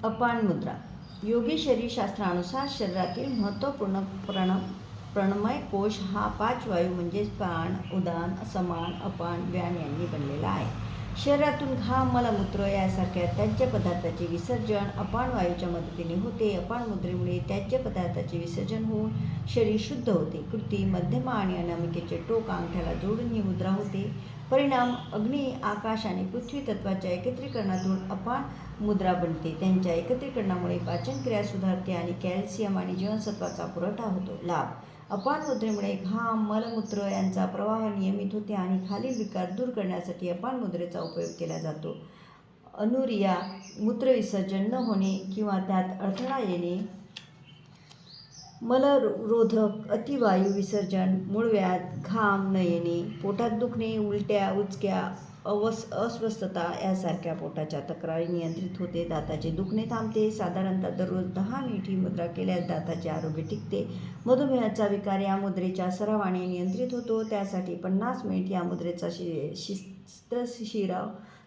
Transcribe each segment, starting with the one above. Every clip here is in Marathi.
अपान मुद्रा. योगी शरीरशास्त्रानुसार शरीरातील महत्त्वपूर्ण प्राणमय कोश हा 5 वायू म्हणजेच प्राण, उदान, समान, अपान, व्यान यांनी बनलेला आहे. शरीरातून घाम, मलमूत्र यासारख्या त्याज्य पदार्थाचे विसर्जन अपान वायूच्या मदतीने होते. अपान मुद्रेमुळे त्याज्य पदार्थाचे विसर्जन होऊन शरीर शुद्ध होते. कृती, मध्यमा आणि अनामिकेचे टोक अंगठ्याला जोडून ही मुद्रा होते. परिणाम अग्नी, आकाश आणि पृथ्वी तत्वाच्या एकत्रीकरणातून अपान मुद्रा बनते. त्यांच्या एकत्रीकरणामुळे पाचनक्रिया सुधारते आणि कॅल्शियम आणि जीवनसत्वाचा पुरवठा होतो. लाभ: अपान मुद्रेमुळे घाम, मलमूत्र यांचा प्रवाह नियमित होते आणि खालील विकार दूर करण्यासाठी अपान मुद्रेचा उपयोग केला जातो. अनुरिया, मूत्रविसर्जन न होणे किंवा त्यात अडथळा येणे, मलरोधक, अतिवायू विसर्जन, मूळव्याध, घाम न येणे, पोटात दुखणे, उलट्या, उचक्या, अस्वस्थता यासारख्या पोटाच्या तक्रारी नियंत्रित होते. दाताचे दुखणे थांबते. साधारणतः दररोज 10 मिनिट ही मुद्रा केल्यास दाताचे आरोग्य टिकते. मधुमेहाचा विकार या मुद्रेच्या सरावाने नियंत्रित होतो. त्यासाठी 50 मिनिट या मुद्रेचा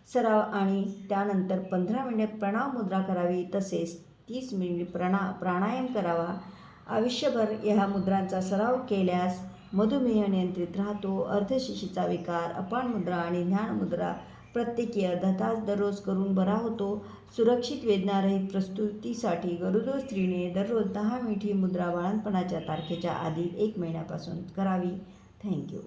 सराव आणि त्यानंतर 15 मिनिटे प्रणव मुद्रा करावी. तसेच 30 मिनिट प्राणायाम करावा. आयुष्यभर ह्या मुद्रांचा सराव केल्यास मधुमेह नियंत्रित राहतो. अर्धशिशीचा विकार, अपान मुद्रा आणि ध्यान मुद्रा प्रत्येकी अर्धा तास दररोज करून बरा होतो. सुरक्षित वेदनारहित प्रसूतीसाठी गरोदर स्त्रीने दररोज 10 मिनिट ही मुद्रा बाळंतपणाच्या तारखेच्या आधी 1 महिन्यापासून करावी. थँक्यू.